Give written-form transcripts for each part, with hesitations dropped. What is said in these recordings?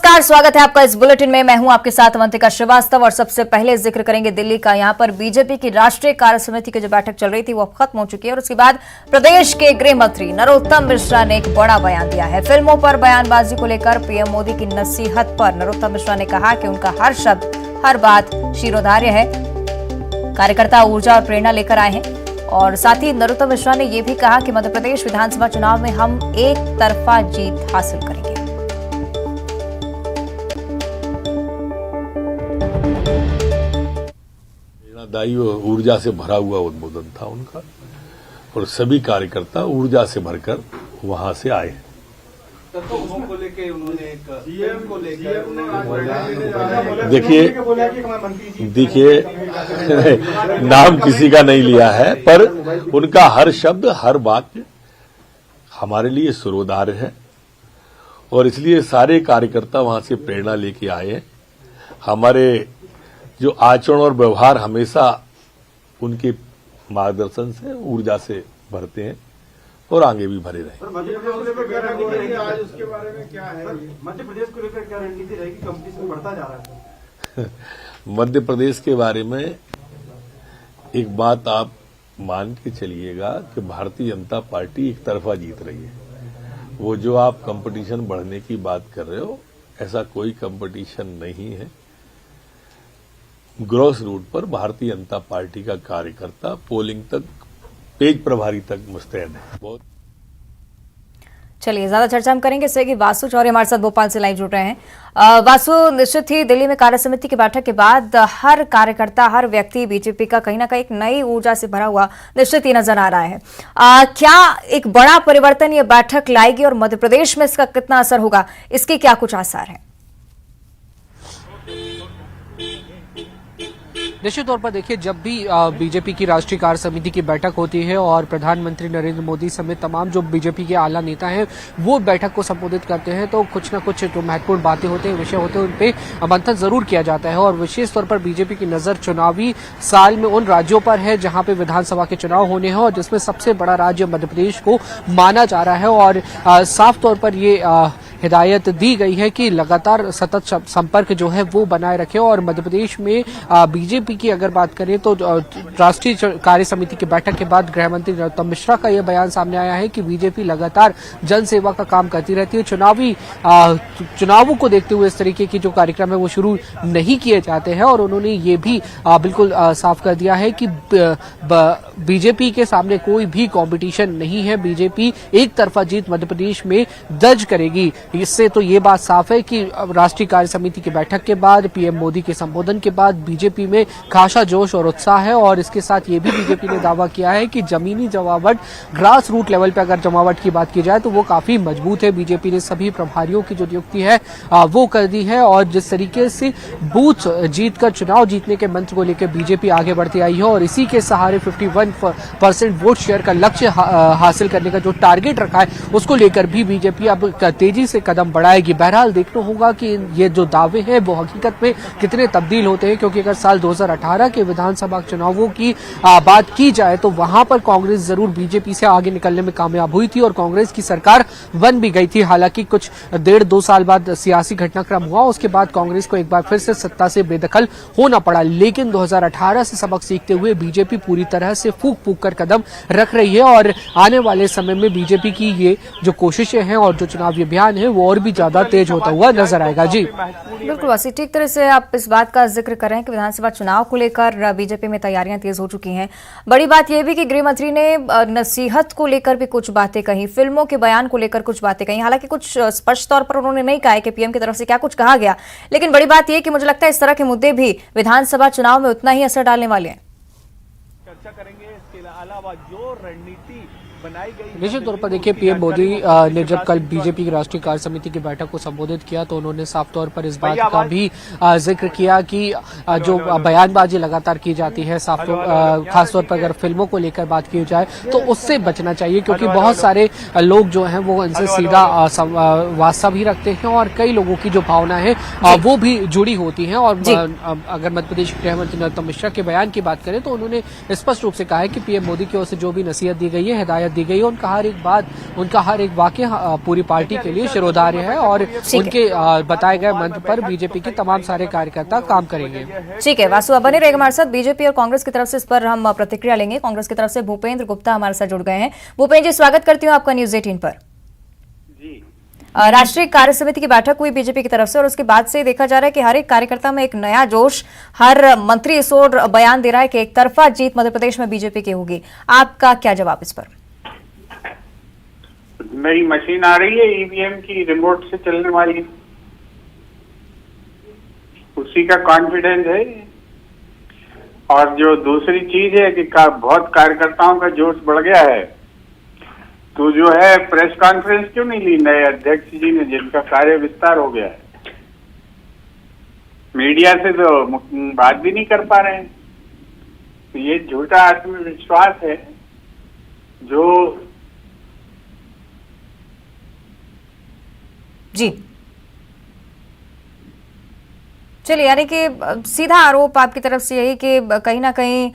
नमस्कार, स्वागत है आपका इस बुलेटिन में। मैं हूं आपके साथ अवंतिका श्रीवास्तव और सबसे पहले जिक्र करेंगे दिल्ली का। यहां पर बीजेपी की राष्ट्रीय कार्य समिति की जो बैठक चल रही थी वो अब खत्म हो चुकी है और उसके बाद प्रदेश के गृह मंत्री नरोत्तम मिश्रा ने एक बड़ा बयान दिया है। फिल्मों पर बयानबाजी को लेकर पीएम मोदी की नसीहत पर नरोत्तम मिश्रा ने कहा कि उनका हर शब्द, हर बात शिरोधार्य है। कार्यकर्ता ऊर्जा और प्रेरणा लेकर आए हैं। और साथ ही नरोत्तम मिश्रा ने यह भी कहा कि मध्य प्रदेश विधानसभा चुनाव में हम एक तरफा जीत हासिल करेंगे। प्रेरणादायी और ऊर्जा से भरा हुआ उद्बोधन था उनका और सभी कार्यकर्ता ऊर्जा से भरकर वहां से आए। को लेके उन्होंने देखिए नाम किसी का नहीं लिया है, पर उनका हर शब्द, हर वाक्य हमारे लिए शिरोधार्य है और इसलिए सारे कार्यकर्ता वहां से प्रेरणा लेके आए हैं। हमारे जो आचरण और व्यवहार हमेशा उनके मार्गदर्शन से, ऊर्जा से भरते हैं और आगे भी भरे रहे। मध्य प्रदेश को लेकर क्या रणनीति रहेगी? कंपटीशन बढ़ता जा रहा है। मध्य प्रदेश के बारे में एक बात आप मान के चलिएगा कि भारतीय जनता पार्टी एक तरफा जीत रही है। वो जो आप कंपटीशन बढ़ने की बात कर रहे हो, ऐसा कोई कंपटीशन नहीं है। ग्रॉस रूट पर भारतीय जनता पार्टी का कार्यकर्ता पोलिंग तक, पेज प्रभारी तक मुस्तैद है। बहुत चलिए, ज्यादा चर्चा हम करेंगे इससे कि वासु चौरे हमारे साथ भोपाल से लाइव जुड़ रहे हैं। वासु, निश्चित ही दिल्ली में कार्य समिति की बैठक के बाद हर कार्यकर्ता, हर व्यक्ति बीजेपी का कहीं ना कहीं एक नई ऊर्जा से भरा हुआ निश्चित ही नजर आ रहा है। क्या एक बड़ा परिवर्तन ये बैठक लाएगी और मध्य प्रदेश में इसका कितना असर होगा, इसके क्या कुछ आसार हैं? निश्चित तौर पर देखिए, जब भी बीजेपी की राष्ट्रीय कार्य समिति की बैठक होती है और प्रधानमंत्री नरेंद्र मोदी समेत तमाम जो बीजेपी के आला नेता हैं वो बैठक को संबोधित करते हैं, तो कुछ न कुछ जो महत्वपूर्ण बातें होते हैं, विषय होते हैं, उन पे मंथन जरूर किया जाता है। और विशेष तौर पर बीजेपी की नजर चुनावी साल में उन राज्यों पर है जहां पे विधानसभा के चुनाव होने हैं और जिसमें सबसे बड़ा राज्य मध्य प्रदेश को माना जा रहा है। और साफ तौर पर ये हिदायत दी गई है कि लगातार सतत संपर्क जो है वो बनाए रखें। और मध्य प्रदेश में बीजेपी की अगर बात करें तो राष्ट्रीय कार्य समिति की बैठक के बाद गृह मंत्री नरोत्तम मिश्रा का यह बयान सामने आया है कि बीजेपी लगातार जन सेवा का काम करती रहती है। चुनावों को देखते हुए इस तरीके की जो कार्यक्रम है वो शुरू नहीं किए जाते हैं। और उन्होंने ये भी बिल्कुल साफ कर दिया है कि बीजेपी के सामने कोई भी कंपटीशन नहीं है। बीजेपी एक तरफा जीत मध्य प्रदेश में दर्ज करेगी। इससे तो ये बात साफ है कि राष्ट्रीय कार्य समिति की बैठक के बाद, पीएम मोदी के संबोधन के बाद बीजेपी में खासा जोश और उत्साह है। और इसके साथ ये भी बीजेपी ने दावा किया है कि जमीनी जमावट, ग्रास रूट लेवल पर अगर जमावट की बात की जाए तो वो काफी मजबूत है। बीजेपी ने सभी प्रभारियों की जो नियुक्ति है वो कर दी है। और जिस तरीके से बूथ जीतकर चुनाव जीतने के मंत्र को लेकर बीजेपी आगे बढ़ती आई है और इसी के सहारे 51% वोट शेयर का लक्ष्य हासिल करने का जो टारगेट रखा है उसको लेकर भी बीजेपी अब तेजी से कदम बढ़ाएगी। बहरहाल देखना होगा कि ये जो दावे हैं वो हकीकत में कितने तब्दील होते हैं, क्योंकि अगर साल 2018 के विधानसभा चुनावों की बात की जाए तो वहां पर कांग्रेस जरूर बीजेपी से आगे निकलने में कामयाब हुई थी और कांग्रेस की सरकार बन भी गई थी। हालांकि कुछ 1.5-2 साल बाद सियासी घटनाक्रम हुआ, उसके बाद कांग्रेस को एक बार फिर से सत्ता से बेदखल होना पड़ा। लेकिन 2018 से सबक सीखते हुए बीजेपी पूरी तरह से फूक कर कदम रख रही है और आने वाले समय में बीजेपी की ये जो कोशिशें हैं और जो चुनावी अभियान है वो और भी ज्यादा तेज होता हुआ नजर आएगा। जी बिल्कुल वासी, ठीक तरह से आप इस बात का जिक्र कर रहे हैं कि विधानसभा चुनाव को लेकर बीजेपी में तैयारियां तेज हो चुकी हैं। बड़ी बात यह भी कि गृह मंत्री ने नसीहत को लेकर भी कुछ बातें कही, फिल्मों के बयान को लेकर कुछ बातें कही। हालांकि कुछ स्पष्ट तौर पर उन्होंने नहीं कहा कि पीएम की तरफ से क्या कुछ कहा गया, लेकिन बड़ी बात यह कि मुझे लगता है इस तरह के मुद्दे भी विधानसभा चुनाव में उतना ही असर डालने वाले हैं। चर्चा करेंगे। इसके अलावा जो रणनीति निश्चित तौर पर देखिए, पीएम मोदी ने जब कल बीजेपी की राष्ट्रीय कार्य समिति की बैठक को संबोधित किया तो उन्होंने साफ तौर पर इस बात का भी जिक्र किया कि जो बयानबाजी लगातार की जाती है, खासतौर पर अगर फिल्मों को लेकर बात की जाए तो उससे बचना चाहिए, क्योंकि बहुत सारे लोग जो हैं वो इनसे सीधा वास्ता भी रखते हैं और कई लोगों की जो भावना है वो भी जुड़ी होती है। और अगर मध्य प्रदेश के गृह मंत्री नरोत्तम मिश्रा के बयान की बात करें तो उन्होंने स्पष्ट रूप से कहा है कि पीएम मोदी की ओर से जो भी नसीहत दी गई है, हिदायत दी गई है, उनका हर एक बात, उनका हर एक वाक्य पूरी पार्टी के लिए शिरोधार्य है और उनके बताए गए मंत्र पर बीजेपी के तमाम सारे कार्यकर्ता काम करेंगे। ठीक है वासु, अब बने रहेगा हमारे साथ। बीजेपी और कांग्रेस की तरफ से इस पर हम प्रतिक्रिया लेंगे। कांग्रेस की तरफ से भूपेंद्र गुप्ता हमारे साथ जुड़ गए हैं। भूपेंद्र जी, स्वागत करती हूँ आपका न्यूज 18 पर। राष्ट्रीय कार्य समिति की बैठक हुई बीजेपी की तरफ से और उसके बाद से देखा जा रहा है कि हर एक कार्यकर्ता में एक नया जोश, हर मंत्री इस ओर बयान दे रहा है कि एक तरफा जीत मध्य प्रदेश में बीजेपी की होगी। आपका क्या जवाब इस पर? मेरी मशीन आ रही है ईवीएम की, रिमोट से चलने वाली, उसी का कॉन्फिडेंस है। और जो दूसरी चीज है कि बहुत कार्यकर्ताओं का जोश बढ़ गया है, तो जो है प्रेस कॉन्फ्रेंस क्यों नहीं ली नए अध्यक्ष जी ने, जिनका कार्य विस्तार हो गया है? मीडिया से तो बात भी नहीं कर पा रहे हैं। तो ये झूठा आत्मविश्वास है जो जी। चलिए, यानी कि सीधा आरोप आपकी तरफ से यही कि कहीं ना कहीं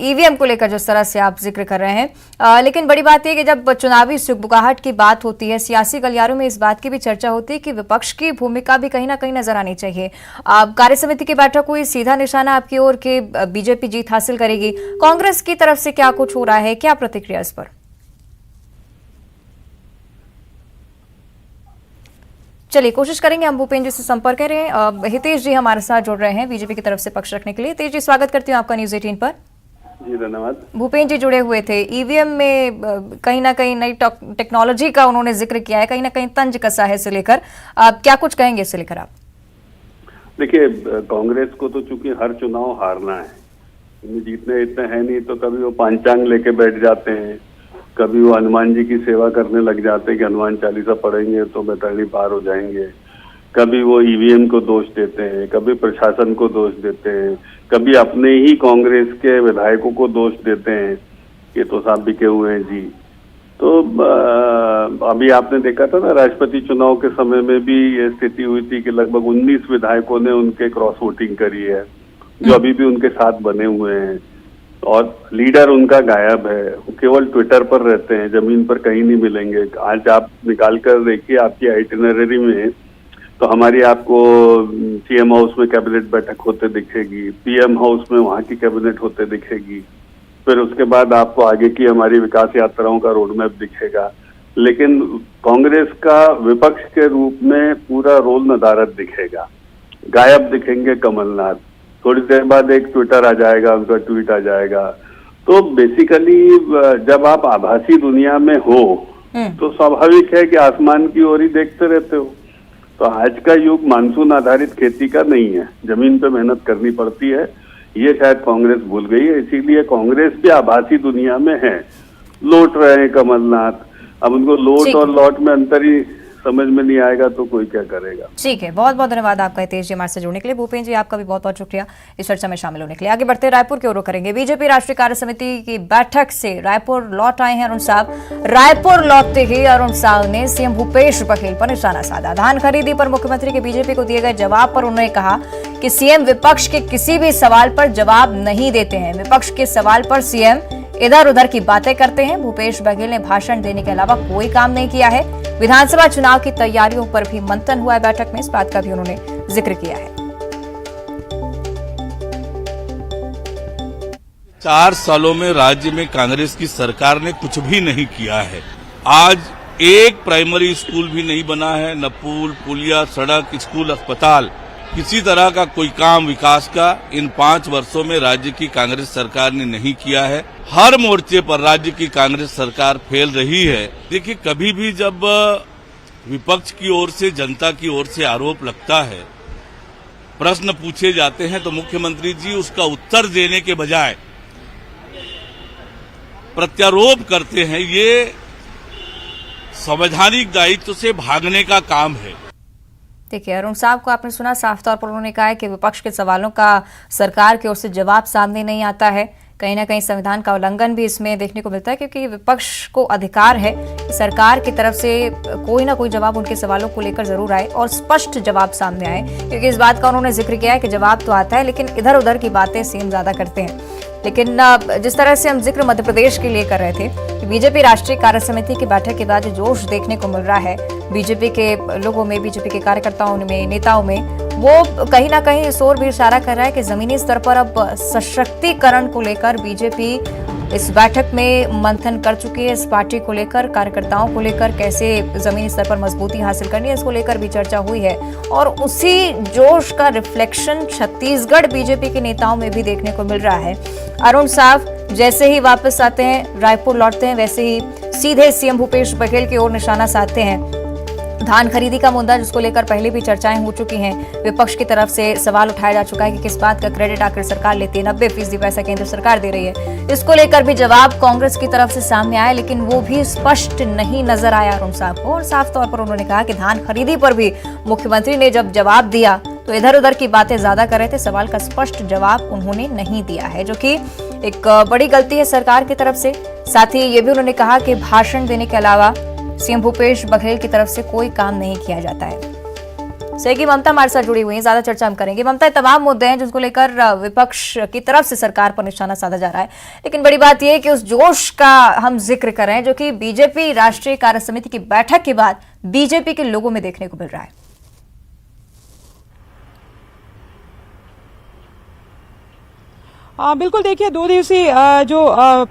ईवीएम को लेकर जिस तरह से आप जिक्र कर रहे हैं, लेकिन बड़ी बात यह कि जब चुनावी सुगबुगाहट की बात होती है, सियासी गलियारों में इस बात की भी चर्चा होती है कि विपक्ष की भूमिका भी कहीं ना कहीं नजर आनी चाहिए। कार्य समिति की बैठक हुई, सीधा निशाना आपकी ओर कि बीजेपी जीत हासिल करेगी। कांग्रेस की तरफ से क्या कुछ हो रहा है, क्या प्रतिक्रिया इस पर? चलिए, कोशिश करेंगे हम भूपेंद्र जी से संपर्क करें। हितेश जी हमारे साथ जुड़ रहे हैं बीजेपी की तरफ से पक्ष रखने के लिए। हितेश जी, स्वागत करती हूँ आपका न्यूज 18 पर। जी धन्यवाद। भूपेंद्र जी जुड़े हुए थे। ईवीएम में कहीं ना कहीं नई टेक्नोलॉजी का उन्होंने जिक्र किया है, कहीं ना कहीं तंज कसा है इसे लेकर। क्या कुछ कहेंगे इससे लेकर आप? देखिए, कांग्रेस को तो चूंकि हर चुनाव हारना है, जीतने इतने हैं नहीं, तो कभी वो पांचांग लेके बैठ जाते हैं, कभी वो हनुमान जी की सेवा करने लग जाते हैं कि हनुमान चालीसा पढ़ेंगे तो बैतरणी पार हो जाएंगे, कभी वो ईवीएम को दोष देते हैं, कभी प्रशासन को दोष देते हैं, कभी अपने ही कांग्रेस के विधायकों को दोष देते हैं कि तो साहब बिके हुए हैं जी। तो अभी आपने देखा था ना, राष्ट्रपति चुनाव के समय में भी ये स्थिति हुई थी कि लगभग 19 विधायकों ने उनके क्रॉस वोटिंग करी है, जो अभी भी उनके साथ बने हुए हैं, और लीडर उनका गायब है, वो केवल ट्विटर पर रहते हैं, जमीन पर कहीं नहीं मिलेंगे। आज आप निकाल कर देखिए आपकी आइटिनरी में, तो हमारी आपको सीएम हाउस में कैबिनेट बैठक होते दिखेगी, पीएम हाउस में वहां की कैबिनेट होते दिखेगी, फिर उसके बाद आपको आगे की हमारी विकास यात्राओं का रोड मैप दिखेगा। लेकिन कांग्रेस का विपक्ष के रूप में पूरा रोल नदारद दिखेगा, गायब दिखेंगे कमलनाथ, थोड़ी देर बाद एक ट्विटर आ जाएगा, उनका ट्वीट आ जाएगा। तो बेसिकली जब आप आभासी दुनिया में हो तो स्वाभाविक है कि आसमान की ओर ही देखते रहते हो। तो आज का युग मानसून आधारित खेती का नहीं है, जमीन पे मेहनत करनी पड़ती है, ये शायद कांग्रेस भूल गई है। इसीलिए कांग्रेस भी आभासी दुनिया में है, लौट रहे हैं कमलनाथ। अब उनको लोट और लौट में अंतर ही समझ में नहीं आएगा तो कोई क्या करेगा। ठीक है, बहुत बहुत धन्यवाद आपका हितेश जी हमारे से जुड़ने के लिए। भूपेंद्र जी, आपका भी बहुत बहुत शुक्रिया इस चर्चा में शामिल होने के लिए। आगे बढ़ते रायपुर की ओर करेंगे। बीजेपी राष्ट्रीय कार्य समिति की बैठक से रायपुर लौट आए हैं अरुण साहब। रायपुर लौटते ही अरुण साहब ने सीएम भूपेश बघेल पर निशाना साधा। धान खरीदी पर मुख्यमंत्री के बीजेपी को दिए गए जवाब पर उन्होंने कहा कि सीएम विपक्ष के किसी भी सवाल पर जवाब नहीं देते हैं, विपक्ष के सवाल पर सीएम इधर उधर की बातें करते हैं। भूपेश बघेल ने भाषण देने के अलावा कोई काम नहीं किया है। विधानसभा चुनाव की तैयारियों पर भी मंथन हुआ है बैठक में, इस बात का भी उन्होंने जिक्र किया है। 4 सालों में राज्य में कांग्रेस की सरकार ने कुछ भी नहीं किया है। आज एक प्राइमरी स्कूल भी नहीं बना है, न पुल, पुलिया, सड़क, स्कूल, अस्पताल, किसी तरह का कोई काम विकास का इन 5 वर्षों में राज्य की कांग्रेस सरकार ने नहीं किया है। हर मोर्चे पर राज्य की कांग्रेस सरकार फेल रही है। देखिए, कभी भी जब विपक्ष की ओर से, जनता की ओर से आरोप लगता है, प्रश्न पूछे जाते हैं, तो मुख्यमंत्री जी उसका उत्तर देने के बजाय प्रत्यारोप करते हैं। ये संवैधानिक दायित्व से भागने का काम है। देखिए, अरुण साहब को आपने सुना, साफ तौर पर उन्होंने कहा है कि विपक्ष के सवालों का सरकार की ओर से जवाब सामने नहीं आता है। कहीं ना कहीं संविधान का उल्लंघन भी इसमें देखने को मिलता है, क्योंकि विपक्ष को अधिकार है कि सरकार की तरफ से कोई ना कोई जवाब उनके सवालों को लेकर जरूर आए और स्पष्ट जवाब सामने आए, क्योंकि इस बात का उन्होंने जिक्र किया है कि जवाब तो आता है लेकिन इधर उधर की बातें सीएम ज्यादा करते हैं। लेकिन जिस तरह से हम जिक्र मध्य प्रदेश के लिए कर रहे थे कि बीजेपी राष्ट्रीय कार्य समिति की बैठक के बाद जो जोश देखने को मिल रहा है बीजेपी के लोगों में, बीजेपी के कार्यकर्ताओं में, नेताओं में, वो कहीं ना कहीं इस ओर भी इशारा कर रहा है कि जमीनी स्तर पर अब सशक्तिकरण को लेकर बीजेपी इस बैठक में मंथन कर चुकी है। इस पार्टी को लेकर, कार्यकर्ताओं को लेकर कैसे जमीनी स्तर पर मजबूती हासिल करनी है, इसको लेकर भी चर्चा हुई है और उसी जोश का रिफ्लेक्शन छत्तीसगढ़ बीजेपी के नेताओं में भी देखने को मिल रहा है। अरुण साव जैसे ही वापस आते हैं, रायपुर लौटते हैं, वैसे ही सीधे सीएम भूपेश बघेल की ओर निशाना साधते हैं। धान खरीदी का मुद्दा जिसको लेकर पहले भी चर्चाएं हो चुकी हैं, विपक्ष की तरफ से सवाल उठाया जा चुका है कि किस बात का क्रेडिट आखिर सरकार लेती है, 90% पैसा केंद्र सरकार दे रही है। इसको लेकर भी जवाब कांग्रेस की तरफ से सामने आया, लेकिन वो भी स्पष्ट नहीं नजर आया अरुण साहब को। और साफ तौर पर उन्होंने कहा कि धान खरीदी पर भी मुख्यमंत्री ने जब जवाब दिया तो इधर उधर की बातें ज्यादा कर रहे थे, सवाल का स्पष्ट जवाब उन्होंने नहीं दिया है, जो कि एक बड़ी गलती है सरकार की तरफ से। साथ ही ये भी उन्होंने कहा कि भाषण देने के अलावा सीएम भूपेश बघेल की तरफ से कोई काम नहीं किया जाता है। सहयोगी ममता हमारे साथ जुड़ी हुई है, ज्यादा चर्चा हम करेंगे। ममता, तमाम मुद्दे हैं जिसको लेकर विपक्ष की तरफ से सरकार पर निशाना साधा जा रहा है, लेकिन बड़ी बात यह है कि उस जोश का हम जिक्र कर रहे हैं जो कि बीजेपी राष्ट्रीय कार्य समिति की बैठक के बाद बीजेपी के लोगों में देखने को मिल रहा है। बिल्कुल, देखिए 2 दिवसीय जो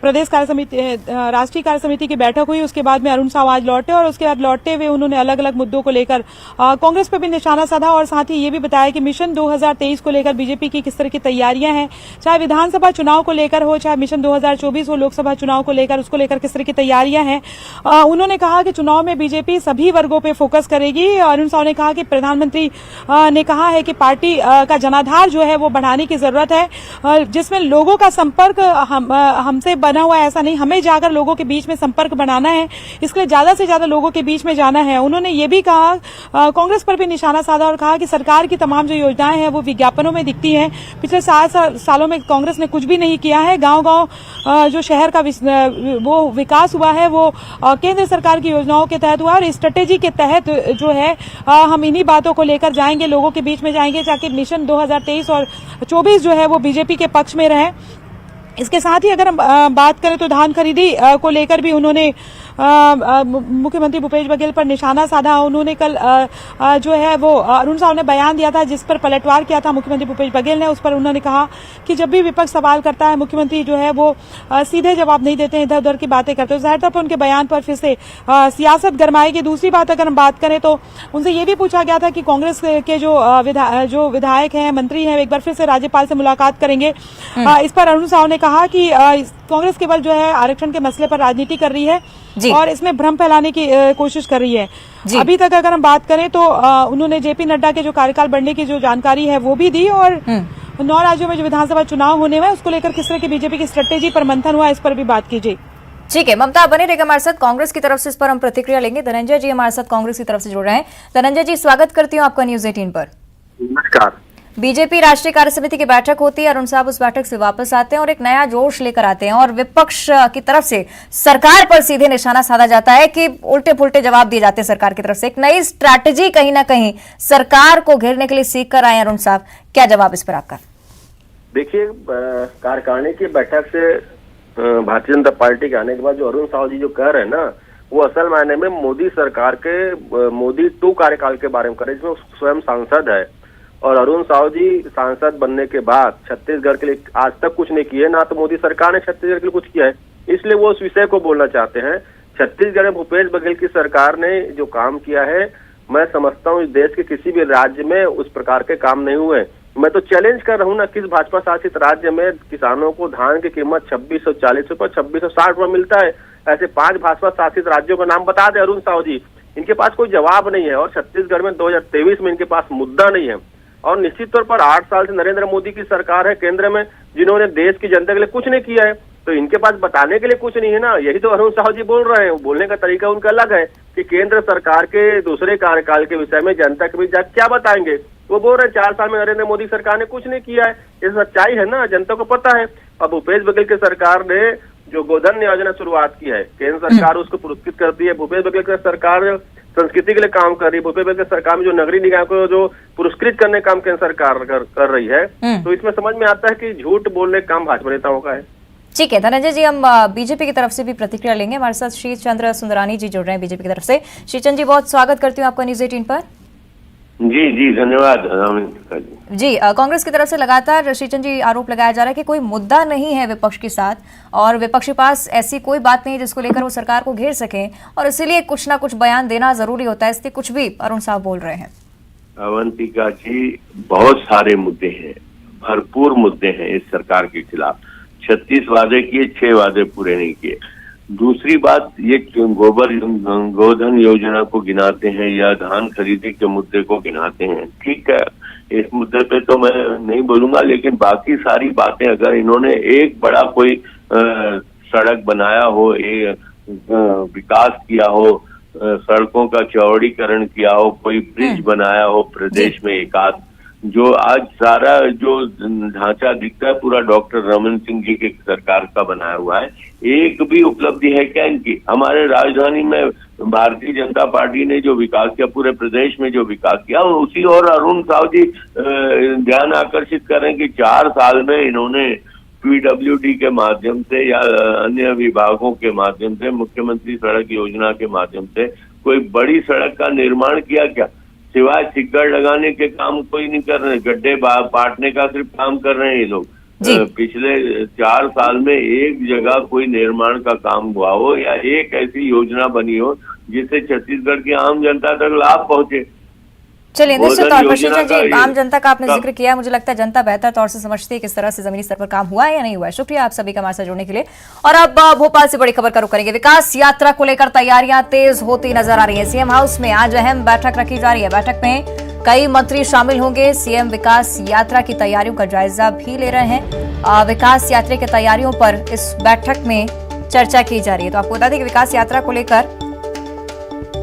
प्रदेश कार्य समिति, राष्ट्रीय कार्य समिति की बैठक हुई, उसके बाद में अरुण साव आज लौटे और उसके बाद लौटते हुए उन्होंने अलग अलग मुद्दों को लेकर कांग्रेस पर भी निशाना साधा और साथ ही ये भी बताया कि मिशन 2023 को लेकर बीजेपी की किस तरह की तैयारियां हैं, चाहे विधानसभा चुनाव को लेकर हो, चाहे मिशन 2024 हो, लोकसभा चुनाव को लेकर, उसको लेकर किस तरह की तैयारियां हैं। उन्होंने कहा कि चुनाव में बीजेपी सभी वर्गों पर फोकस करेगी। अरुण साव ने कहा कि प्रधानमंत्री ने कहा है कि पार्टी का जनाधार जो है वो बढ़ाने की जरूरत है, जिसमें लोगों का संपर्क हमसे बना हुआ है, ऐसा नहीं, हमें जाकर लोगों के बीच में संपर्क बनाना है, इसके लिए ज्यादा से ज्यादा लोगों के बीच में जाना है। उन्होंने ये भी कहा, कांग्रेस पर भी निशाना साधा और कहा कि सरकार की तमाम जो योजनाएं हैं वो विज्ञापनों में दिखती हैं। पिछले 7 सालों में कांग्रेस ने कुछ भी नहीं किया है। गांव-गांव जो शहर का वो विकास हुआ है वो केंद्र सरकार की योजनाओं के तहत हुआ और स्ट्रेटेजी के तहत जो है हम इन्हीं बातों को लेकर जाएंगे, लोगों के बीच में जाएंगे, ताकि मिशन 2023 और 24 जो है वो बीजेपी के पक्ष में रहे। इसके साथ ही अगर हम बात करें तो धान खरीदी को लेकर भी उन्होंने मुख्यमंत्री भूपेश बघेल पर निशाना साधा। उन्होंने कल जो है वो अरुण साव ने बयान दिया था जिस पर पलटवार किया था मुख्यमंत्री भूपेश बघेल ने। उस पर उन्होंने कहा कि जब भी विपक्ष सवाल करता है मुख्यमंत्री जो है वो सीधे जवाब नहीं देते हैं, इधर उधर की बातें करते हैं। जाहिर तौर पर उनके बयान पर फिर से सियासत गरमाएगी। दूसरी बात अगर हम बात करें तो उनसे ये भी पूछा गया था कि कांग्रेस के जो विधायक हैं, मंत्री हैं, एक बार फिर से राज्यपाल से मुलाकात करेंगे। इस पर अरुण साव ने कहा कि कांग्रेस केवल जो है आरक्षण के मसले पर राजनीति कर रही है और इसमें भ्रम फैलाने की कोशिश कर रही है। अभी तक अगर हम बात करें तो उन्होंने जेपी नड्डा के जो कार्यकाल बढ़ने की जो जानकारी है वो भी दी और 9 राज्यों में जो विधानसभा चुनाव होने में उसको लेकर किस तरह की बीजेपी की स्ट्रेटेजी पर मंथन हुआ, इस पर भी बात कीजिए। ठीक है ममता, बने रहेगा हमारे साथ। कांग्रेस की तरफ से इस पर हम प्रतिक्रिया लेंगे। धनंजय जी हमारे साथ कांग्रेस की तरफ से जुड़ रहे हैं। धनंजय जी, स्वागत करती हूँ आपका न्यूज 18 पर। नमस्कार। बीजेपी राष्ट्रीय कार्य समिति की बैठक होती है, अरुण साहब उस बैठक से वापस आते हैं और एक नया जोश लेकर आते हैं और विपक्ष की तरफ से सरकार पर सीधे निशाना साधा जाता है कि उल्टे पुल्टे जवाब दिए जाते हैं सरकार की तरफ से। एक नई स्ट्रैटेजी कहीं ना कहीं सरकार को घेरने के लिए सीख कर आए अरुण साहब, क्या जवाब इस पर आपका? देखिए, कार्यकारिणी की बैठक से भारतीय जनता पार्टी के आने के बाद जो अरुण साव जी जो कह रहे हैं ना, वो असल मायने में मोदी सरकार के मोदी 2 कार्यकाल के बारे में कर रहे हैं, जिसमें स्वयं सांसद है। और अरुण साव जी सांसद बनने के बाद छत्तीसगढ़ के लिए आज तक कुछ नहीं किए, ना तो मोदी सरकार ने छत्तीसगढ़ के लिए कुछ किया है, इसलिए वो उस विषय को बोलना चाहते हैं। छत्तीसगढ़ में भूपेश बघेल की सरकार ने जो काम किया है, मैं समझता हूँ इस देश के किसी भी राज्य में उस प्रकार के काम नहीं हुए। मैं तो चैलेंज कर रहा हूँ ना, किस भाजपा शासित राज्य में किसानों को धान की कीमत 2640 रुपए, 2660 रुपए मिलता है? ऐसे 5 भाजपा शासित राज्यों का नाम बता दे अरुण साव जी। इनके पास कोई जवाब नहीं है और छत्तीसगढ़ में 2023 में इनके पास मुद्दा नहीं है। और निश्चित तौर पर 8 साल से नरेंद्र मोदी की सरकार है केंद्र में, जिन्होंने देश की जनता के लिए कुछ नहीं किया है, तो इनके पास बताने के लिए कुछ नहीं है ना। यही तो अरुण साव जी बोल रहे हैं। बोलने का तरीका उनका अलग है कि केंद्र सरकार के दूसरे कार्यकाल के विषय में जनता के बीच जाकर क्या बताएंगे। वो बोल रहे हैं 4 साल में नरेंद्र मोदी सरकार ने कुछ नहीं किया है। ये सच्चाई है ना, जनता को पता है। अब भूपेश बघेल की सरकार ने जो गोधन योजना शुरुआत की है, केंद्र सरकार उसको पुरस्कृत करती है। भूपेश बघेल की सरकार संस्कृति के लिए काम कर रही है। भूपेश बघेल की सरकार में जो नगरीय निकाय को जो पुरस्कृत करने का काम केंद्र सरकार कर रही है, तो इसमें समझ में आता है कि झूठ बोलने का काम भाजपा नेताओं का है। ठीक है धनंजय जी, हम बीजेपी की तरफ से भी प्रतिक्रिया लेंगे। हमारे साथ श्री चंद्र सुंदरानी जी जुड़ रहे हैं बीजेपी की तरफ से। श्री चंद्र जी, बहुत स्वागत करती हूँ आपका न्यूज 18 पर। जी धन्यवाद। जी, कांग्रेस की तरफ से लगातार श्रीचंद जी आरोप लगाया जा रहा है कि कोई मुद्दा नहीं है विपक्ष के साथ और विपक्ष के पास ऐसी कोई बात नहीं है जिसको लेकर वो सरकार को घेर सके और इसीलिए कुछ ना कुछ बयान देना जरूरी होता है। इसलिए कुछ भी अरुण साहब बोल रहे हैं। अवंतिका जी, बहुत सारे मुद्दे हैं, भरपूर मुद्दे हैं इस सरकार के खिलाफ। 36 वादे किए, 6 वादे पूरे नहीं किए। दूसरी बात, ये गोधन योजना को गिनाते हैं या धान खरीदी के मुद्दे को गिनाते हैं, ठीक है, इस मुद्दे पे तो मैं नहीं बोलूंगा, लेकिन बाकी सारी बातें अगर इन्होंने एक बड़ा कोई सड़क बनाया हो, विकास किया हो, सड़कों का चौड़ीकरण किया हो, कोई ब्रिज बनाया हो प्रदेश में एकाध, जो आज सारा जो ढांचा दिखता है पूरा डॉक्टर रमन सिंह जी की सरकार का बनाया हुआ है, एक भी उपलब्धि है क्या इनकी? हमारे राजधानी में भारतीय जनता पार्टी ने जो विकास किया, पूरे प्रदेश में जो विकास किया, उसी और अरुण साहु जी ध्यान आकर्षित करें कि 4 साल में इन्होंने पीडब्ल्यूडी के माध्यम से या अन्य विभागों के माध्यम से, मुख्यमंत्री सड़क योजना के माध्यम से कोई बड़ी सड़क का निर्माण किया क्या? सिवाय चिक्कड़ लगाने के काम कोई नहीं कर रहे, गड्ढे पाटने का सिर्फ काम कर रहे हैं ये लोग। पिछले 4 साल में एक जगह कोई निर्माण का काम हुआ हो या एक ऐसी योजना बनी हो जिससे छत्तीसगढ़ की आम जनता तक लाभ पहुंचे। चलिए, निश्चित तौर पर श्रीचंद जी, आम जनता का आपने जिक्र किया, मुझे लगता है जनता बेहतर तौर से समझती है किस तरह से जमीनी स्तर पर काम हुआ है या नहीं हुआ है। शुक्रिया आप सभी का हमारे साथ जुड़ने के लिए। और अब भोपाल से बड़ी खबर का रुख करेंगे। विकास यात्रा को लेकर तैयारियां तेज होती नजर आ रही है। सीएम हाउस में आज अहम बैठक रखी जा रही है। बैठक में कई मंत्री शामिल होंगे। सीएम विकास यात्रा की तैयारियों का जायजा भी ले रहे हैं। विकास यात्रा की तैयारियों पर इस बैठक में चर्चा की जा रही है। तो आपको बता दें कि विकास यात्रा को लेकर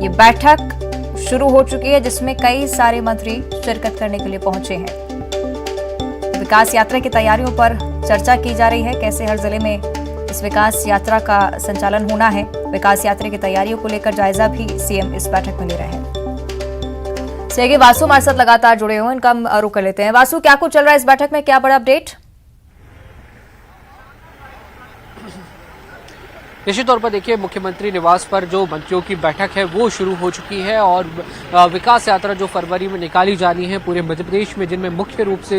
ये बैठक शुरू हो चुकी है, जिसमें कई सारे मंत्री शिरकत करने के लिए पहुंचे हैं। विकास यात्रा की तैयारियों पर चर्चा की जा रही है, कैसे हर जिले में इस विकास यात्रा का संचालन होना है। विकास यात्रा की तैयारियों को लेकर जायजा भी सीएम इस बैठक में ले रहे हैं। सहयोगी वासु हमारे साथ लगातार जुड़े हुए हैं, इनका हम रुख कर लेते हैं। वासु, क्या कुछ चल रहा है इस बैठक में, क्या बड़ा अपडेट? निश्चित तौर पर देखिए, मुख्यमंत्री निवास पर जो मंत्रियों की बैठक है वो शुरू हो चुकी है और विकास यात्रा जो फरवरी में निकाली जानी है पूरे मध्य प्रदेश में, जिनमें मुख्य रूप से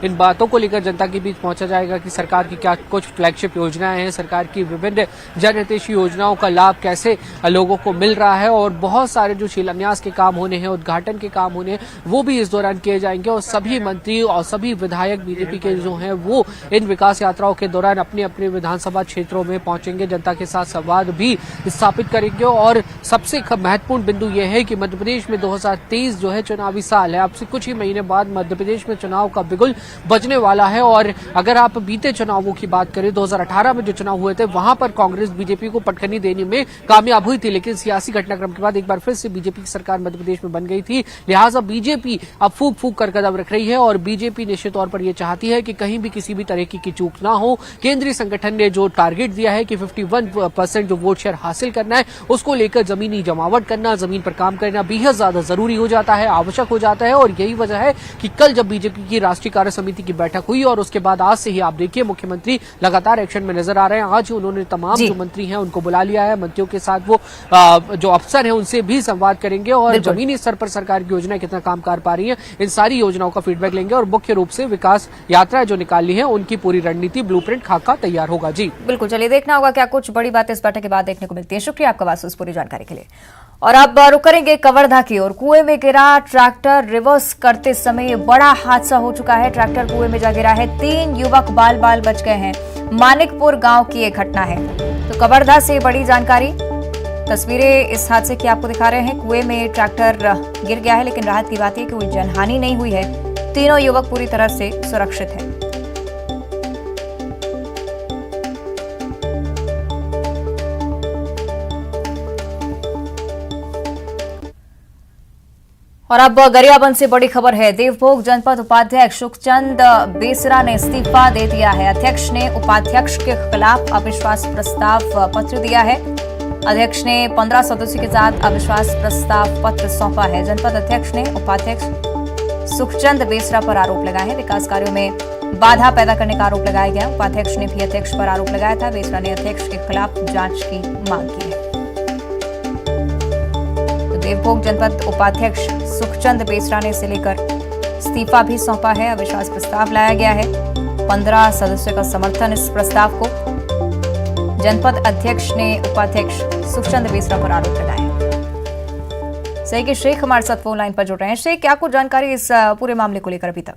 इन बातों को लेकर जनता के बीच पहुंचा जाएगा कि सरकार की क्या कुछ फ्लैगशिप योजनाएं हैं, सरकार की विभिन्न जनहितैषी योजनाओं का लाभ कैसे लोगों को मिल रहा है और बहुत सारे जो शिलान्यास के काम होने हैं, उद्घाटन के काम होने हैं, वो भी इस दौरान किए जाएंगे। और सभी मंत्री और सभी विधायक बीजेपी के जो हैं वो इन विकास यात्राओं के दौरान अपने अपने विधानसभा क्षेत्रों में पहुंचेंगे, जनता के साथ संवाद भी स्थापित करेंगे। और सबसे महत्वपूर्ण बिंदु यह है कि मध्य प्रदेश में 2023 जो है चुनावी साल है। अब से कुछ ही महीने बाद मध्य प्रदेश में चुनाव का बिगुल बजने वाला है। और अगर आप बीते चुनावों की बात करें, 2018 में जो चुनाव हुए थे वहां पर कांग्रेस बीजेपी को पटखनी देने में कामयाब हुई थी, लेकिन सियासी घटनाक्रम के बाद एक बार फिर से बीजेपी की सरकार मध्य प्रदेश में बन गई थी। लिहाजा बीजेपी अब फूक फूक कर कदम रख रही है और बीजेपी निश्चित तौर पर यह चाहती है कि कहीं भी किसी भी तरह की चूक ना हो। केंद्रीय संगठन ने जो टारगेट दिया है कि 51% जो वोट शेयर हासिल करना है, उसको लेकर जमीनी जमावट करना, जमीन पर काम करना बेहद ज्यादा जरूरी हो जाता है, आवश्यक हो जाता है। और यही वजह है कि कल जब बीजेपी की राष्ट्रीय कार्य समिति की बैठक हुई और उसके बाद आज से ही आप देखिए मुख्यमंत्री लगातार एक्शन में नजर आ रहे हैं। आज उन्होंने तमाम जो मंत्री हैं उनको बुला लिया है। मंत्रियों के साथ वो जो अफसर हैं उनसे भी संवाद करेंगे और जमीनी स्तर पर सरकार की योजना कितना काम कर पा रही है, इन सारी योजनाओं का फीडबैक लेंगे और मुख्य रूप से विकास यात्रा जो निकाली है उनकी पूरी रणनीति ब्लूप्रिंट खाका तैयार होगा। जी बिल्कुल, चलिए देखना होगा क्या कुछ बड़ी बातें इस बैठक के बाद देखने को मिलती है। शुक्रिया आपका वासु इस पूरी जानकारी के लिए। और अब रुक करेंगे कवर्धा की ओर। कुएं में गिरा ट्रैक्टर, रिवर्स करते समय बड़ा हादसा हो चुका है। ट्रैक्टर कुएं में जा गिरा है, 3 युवक बाल बाल बच गए हैं। मानिकपुर गांव की एक घटना है। तो कवर्धा से बड़ी जानकारी, तस्वीरें इस हादसे की आपको दिखा रहे हैं। कुएं में ट्रैक्टर गिर गया है, लेकिन राहत की बात है कि कोई जनहानि नहीं हुई है। तीनों युवक पूरी तरह से सुरक्षित हैं। और अब गरियाबंद से बड़ी खबर है। देवभोग जनपद उपाध्यक्ष सुखचंद बेसरा ने इस्तीफा दे दिया है। अध्यक्ष ने उपाध्यक्ष के खिलाफ अविश्वास प्रस्ताव पत्र दिया है। अध्यक्ष ने 15 सदस्यों के साथ अविश्वास प्रस्ताव पत्र सौंपा है। जनपद अध्यक्ष ने उपाध्यक्ष सुखचंद बेसरा पर आरोप लगाए हैं। विकास कार्यों में बाधा पैदा करने का आरोप लगाया गया। उपाध्यक्ष ने भी अध्यक्ष पर आरोप लगाया था। बेसरा ने अध्यक्ष के खिलाफ जांच की मांग की है। तो देवभोग जनपद उपाध्यक्ष सुखचंद बेसरा ने इसे लेकर इस्तीफा भी सौंपा है। अविश्वास प्रस्ताव लाया गया है। 15 सदस्यों का समर्थन इस प्रस्ताव को। जनपद अध्यक्ष ने उपाध्यक्ष सुखचंद बेसरा पर आरोप लगाए। सही कि शेख हमारे साथ फोन लाइन पर जुड़ रहे हैं। शेख, क्या कुछ जानकारी इस पूरे मामले को लेकर अभी तक?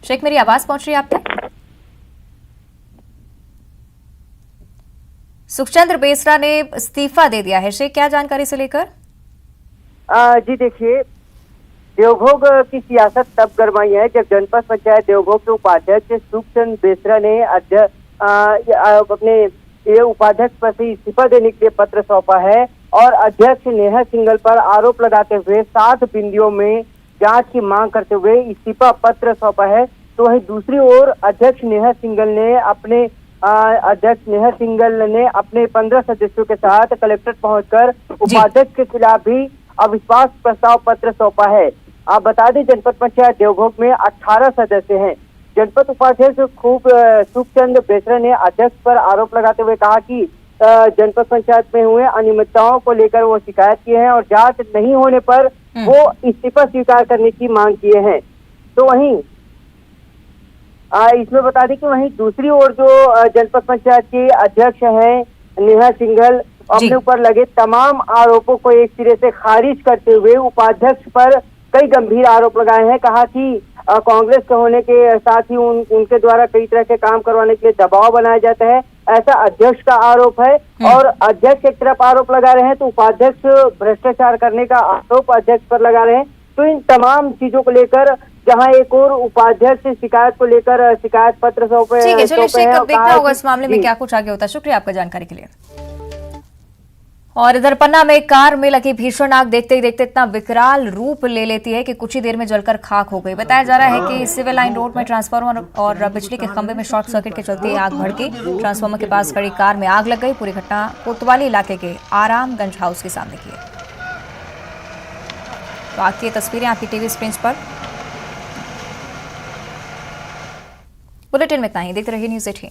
शेख, मेरी आवाज पहुंच रही है आप तक? सुखचंद्र बेसरा ने इस्तीफा दे दिया है। शेख, क्या जानकारी से लेकर? जी देखिए, देवभोग की सियासत तब गरमाई है जब जनपद पंचायत देवभोग के उपाध्यक्ष सुखचंद बेसरा ने अपने ये उपाध्यक्ष पद से इस्तीफा देने के लिए पत्र सौंपा है और अध्यक्ष नेहा सिंघल पर आरोप लगाते हुए 7 बिंदुओं में जांच की मांग करते हुए इस्तीफा पत्र सौंपा है। तो वहीं दूसरी ओर अध्यक्ष नेहा सिंघल ने अपने 15 सदस्यों के साथ कलेक्ट्रेट पहुंचकर उपाध्यक्ष के खिलाफ भी अविश्वास प्रस्ताव पत्र सौंपा है। आप बता दें, जनपद पंचायत देवभोग में 18 सदस्य हैं। जनपद उपाध्यक्ष सुखचंद बेसरा ने अध्यक्ष पर आरोप लगाते हुए कहा कि जनपद पंचायत में हुए अनियमितताओं को लेकर वो शिकायत किए हैं और जांच नहीं होने पर वो इस्तीफा स्वीकार करने की मांग किए हैं। तो वहीं इसमें बता दें कि वहीं दूसरी ओर जो जनपद पंचायत के अध्यक्ष हैं नेहा सिंघल, अपने ऊपर लगे तमाम आरोपों को एक सिरे से खारिज करते हुए उपाध्यक्ष पर कई गंभीर आरोप लगाए हैं। कहा कि कांग्रेस के होने के साथ ही उनके द्वारा कई तरह के काम करवाने के लिए दबाव बनाया जाता है, ऐसा अध्यक्ष का आरोप है। और अध्यक्ष एक तरफ आरोप लगा रहे हैं तो उपाध्यक्ष भ्रष्टाचार करने का आरोप अध्यक्ष पर लगा रहे हैं। तो इन तमाम चीजों को लेकर जहां एक और उपाध्यक्ष शिकायत को लेकर शिकायत पत्र सौंपे हैं। चलिए शेख, अब देखना होगा इस मामले में क्या कुछ आगे होता है। शुक्रिया आपका जानकारी के लिए। और इधर पन्ना में कार में लगी भीषण आग देखते ही देखते इतना विकराल रूप ले लेती है कि कुछ ही देर में जलकर खाक हो गई। बताया जा रहा है कि सिविल लाइन रोड में ट्रांसफार्मर और बिजली के खंभे में शॉर्ट सर्किट के चलते आग भड़की। ट्रांसफार्मर के पास खड़ी कार में आग लग गई। पूरी घटना कोतवाली इलाके के आरामगंज हाउस के सामने की है। तो आग की तस्वीरें आपकी टीवी स्क्रीन पर। बुलेटिन में इतना ही। देखते रहिए न्यूज़ 18।